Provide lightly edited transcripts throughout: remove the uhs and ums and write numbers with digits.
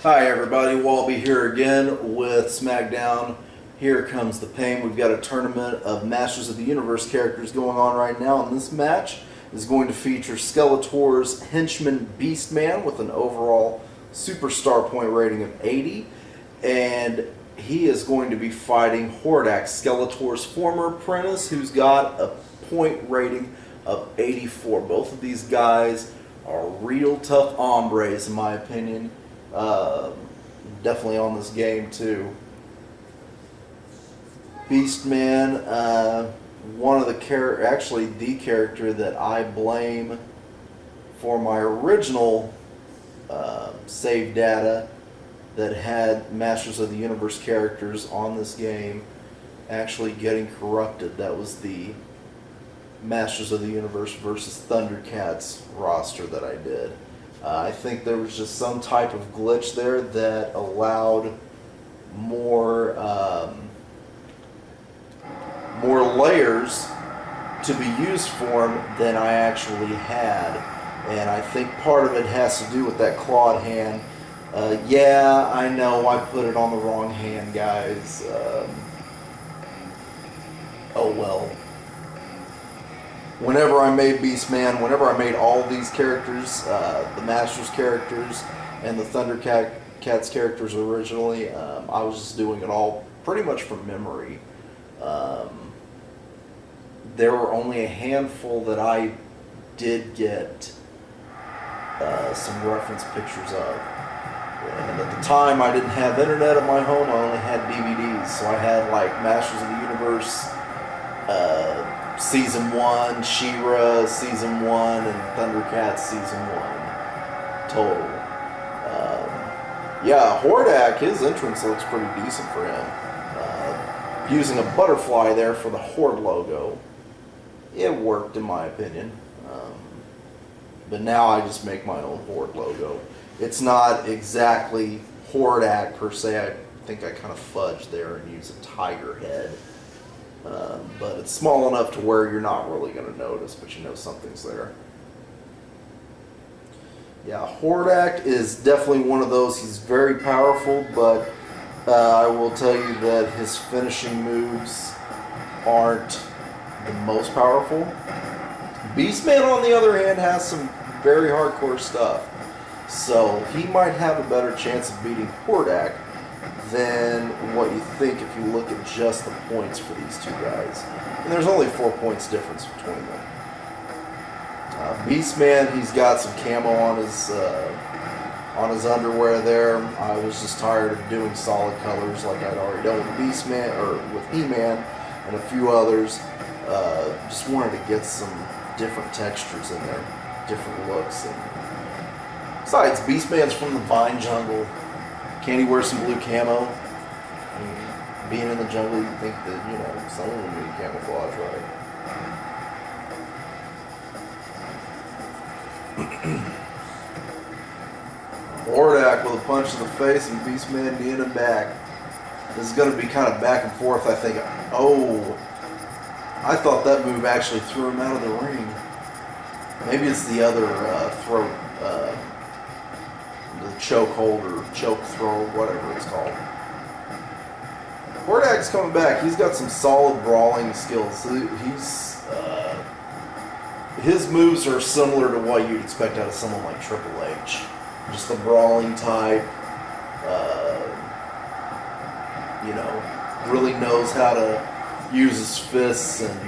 Hi everybody, Wallby here again with SmackDown. Here comes the pain. We've got a tournament of Masters of the Universe characters going on right now, and this match is going to feature Skeletor's henchman Beastman with an overall superstar point rating of 80, and he is going to be fighting Hordak, Skeletor's former apprentice, who's got a point rating of 84. Both of these guys are real tough hombres in my opinion. Definitely on this game too. Beastman, one of the actually the character that I blame for my original save data that had Masters of the Universe characters on this game actually getting corrupted. That was the Masters of the Universe versus Thundercats roster that I did. I think there was just some type of glitch there that allowed more layers to be used for him than I actually had, and I think part of it has to do with that clawed hand. Yeah, I know I put it on the wrong hand, guys. Oh well. Whenever I made Beastman, whenever I made all these characters, the Masters characters and the Thundercats characters originally, I was just doing it all pretty much from memory. There were only a handful that I did get some reference pictures of. And at the time, I didn't have internet at my home, I only had DVDs. So I had like Masters of the Universe, Season 1, She-Ra Season 1, and Thundercats Season 1 total. Yeah, Hordak, his entrance looks pretty decent for him. Using a butterfly there for the Horde logo. It worked in my opinion. But now I just make my own Horde logo. It's not exactly Hordak per se. I think I kind of fudged there and used a tiger head. But it's small enough to where you're not really going to notice, but you know something's there. Yeah, Hordak is definitely one of those. He's very powerful, but I will tell you that his finishing moves aren't the most powerful. Beastman, on the other hand, has some very hardcore stuff. So he might have a better chance of beating Hordak than what you think if you look at just the points for these two guys. And there's only 4 points difference between them. Beastman, he's got some camo on his underwear there. I was just tired of doing solid colors like I'd already done with Beastman or with He-Man and a few others. Just wanted to get some different textures in there, different looks. And besides, Beastman's from the Vine Jungle. Can't he wear some blue camo? I mean, being in the jungle, you'd think that, you know, someone would need camouflage, right? Hordak with a punch to the face and Beastman knee in the back. This is going to be kind of back and forth, I think. Oh, I thought that move actually threw him out of the ring. Maybe it's the other throat, the choke hold or choke throw, whatever it's called. Hordak's coming back. He's got some solid brawling skills. His moves are similar to what you'd expect out of someone like Triple H. Just the brawling type. You know, really knows how to use his fists and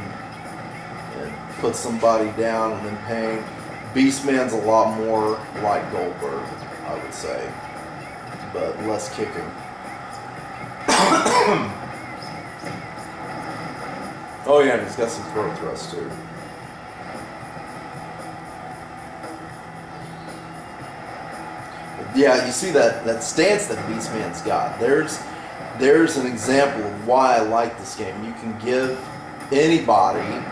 put somebody down and in pain. Beastman's a lot more like Goldberg, I would say, but less kicking. Oh yeah, and he's got some throat thrusts too. Yeah, you see that stance that Beastman's got. There's an example of why I like this game. You can give anybody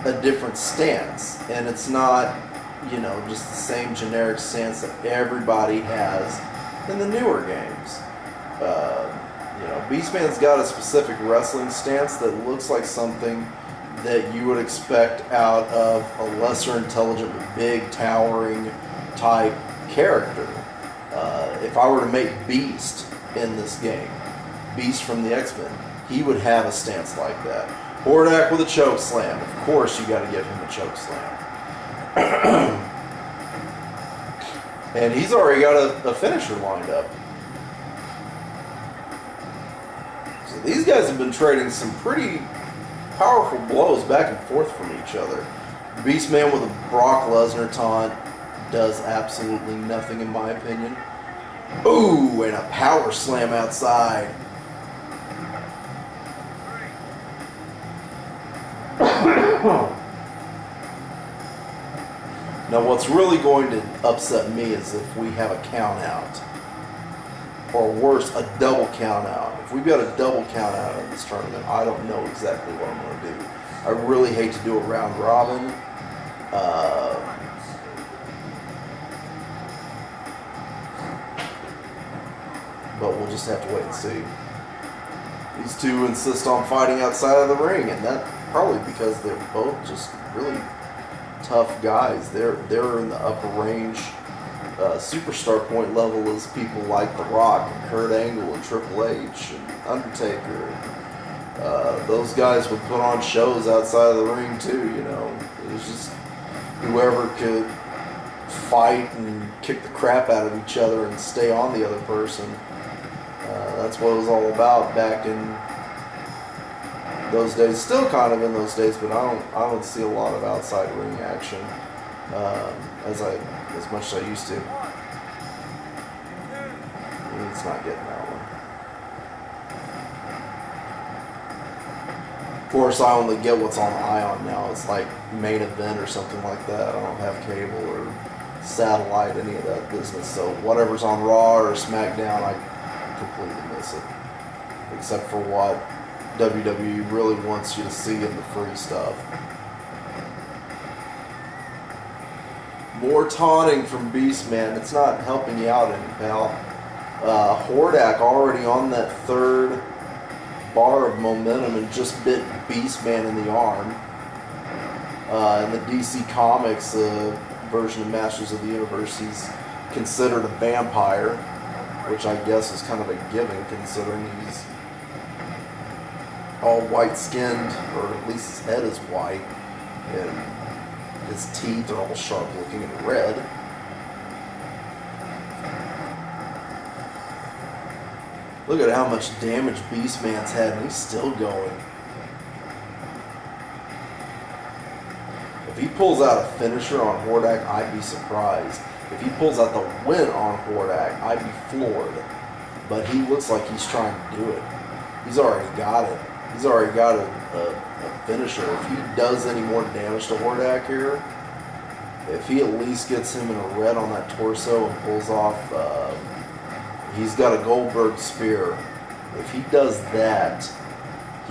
a different stance, and it's not, you know, just the same generic stance that everybody has in the newer games. You know, Beastman's got a specific wrestling stance that looks like something that you would expect out of a lesser intelligent, big, towering type character. If if I were to make Beast in this game, Beast from the X-Men, he would have a stance like that. Hordak with a choke slam. Of course you got to give him a choke slam. And he's already got a finisher lined up. So these guys have been trading some pretty powerful blows back and forth from each other. Beastman with a Brock Lesnar taunt does absolutely nothing in my opinion. Ooh, and a power slam outside. Now what's really going to upset me is if we have a count out. Or worse, a double count out. If we've got a double count out in this tournament, I don't know exactly what I'm going to do. I really hate to do a round robin. But we'll just have to wait and see. These two insist on fighting outside of the ring, and that probably because they're both just really tough guys. They're in the upper range superstar point level as people like The Rock and Kurt Angle and Triple H and Undertaker. Those guys would put on shows outside of the ring too, you know. It was just whoever could fight and kick the crap out of each other and stay on the other person. That's what it was all about back in those days. Still kind of in those days, but I don't see a lot of outside ring action as much as I used to. It's not getting that one. Of course, I only get what's on Ion now. It's like main event or something like that. I don't have cable or satellite, any of that business. So whatever's on Raw or SmackDown, I completely miss it. Except for what WWE really wants you to see in the free stuff. More taunting from Beastman. It's not helping you out any, pal. Hordak already on that third bar of momentum and just bit Beastman in the arm. In the DC Comics version of Masters of the Universe, he's considered a vampire, which I guess is kind of a given considering he's all white-skinned, or at least his head is white, and his teeth are all sharp-looking and red. Look at how much damage Beastman's had, and he's still going. If he pulls out a finisher on Hordak, I'd be surprised. If he pulls out the win on Hordak, I'd be floored. But he looks like he's trying to do it. He's already got it. He's already got a finisher. If he does any more damage to Hordak here, if he at least gets him in a red on that torso and pulls off, he's got a Goldberg spear. If he does that,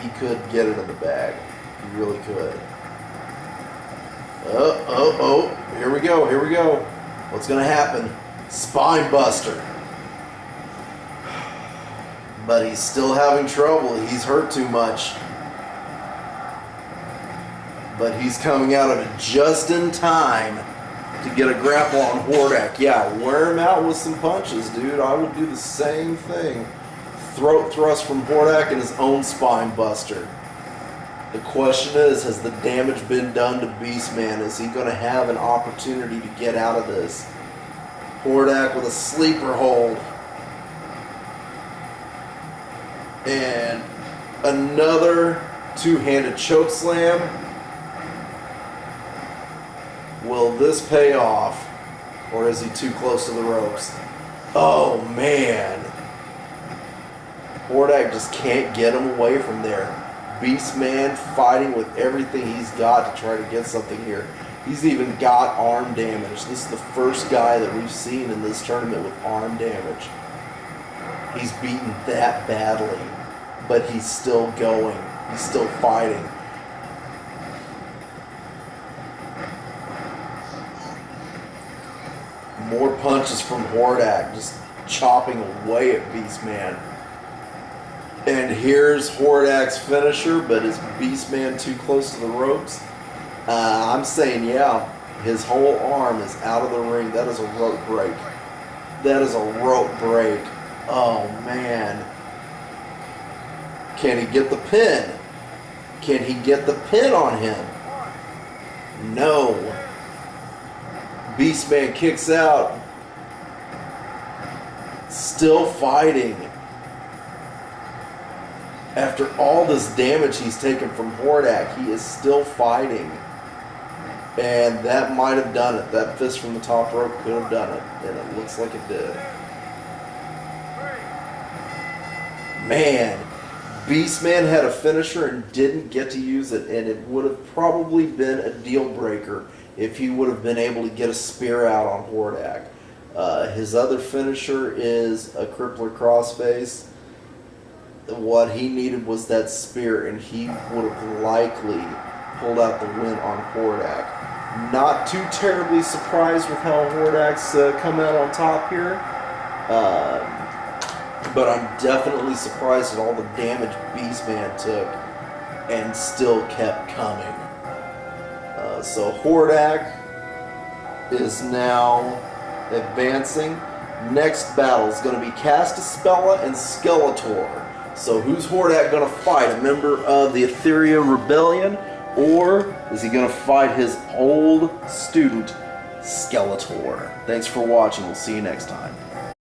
he could get it in the bag. He really could. Oh, here we go, here we go. What's going to happen? Spine buster. But he's still having trouble. He's hurt too much. But he's coming out of it just in time to get a grapple on Hordak. Yeah, wear him out with some punches, dude. I would do the same thing. Throat thrust from Hordak and his own spine buster. The question is, has the damage been done to Beastman? Is he going to have an opportunity to get out of this? Hordak with a sleeper hold. And another two-handed choke slam. Will this pay off? Or is he too close to the ropes? Oh, man. Hordak just can't get him away from there. Beastman fighting with everything he's got to try to get something here. He's even got arm damage. This is the first guy that we've seen in this tournament with arm damage. He's beaten that badly, but he's still going. He's still fighting. More punches from Hordak, just chopping away at Beastman. And here's Hordak's finisher, but is Beastman too close to the ropes? I'm saying, yeah, his whole arm is out of the ring. That is a rope break. That is a rope break. Oh, man. Can he get the pin? Can he get the pin on him? No. Beastman kicks out. Still fighting. After all this damage he's taken from Hordak, he is still fighting. And that might have done it. That fist from the top rope could have done it. And it looks like it did. Man, Beastman had a finisher and didn't get to use it. And it would have probably been a deal breaker if he would have been able to get a spear out on Hordak. His other finisher is a crippler crossface. What he needed was that spear, and he would have likely pulled out the win on Hordak. Not too terribly surprised with how Hordak's come out on top here, but I'm definitely surprised at all the damage Beastman took and still kept coming. So Hordak is now advancing. Next battle is going to be Castaspella and Skeletor. So who's Hordak going to fight? A member of the Ethereum Rebellion? Or is he going to fight his old student, Skeletor? Thanks for watching. We'll see you next time.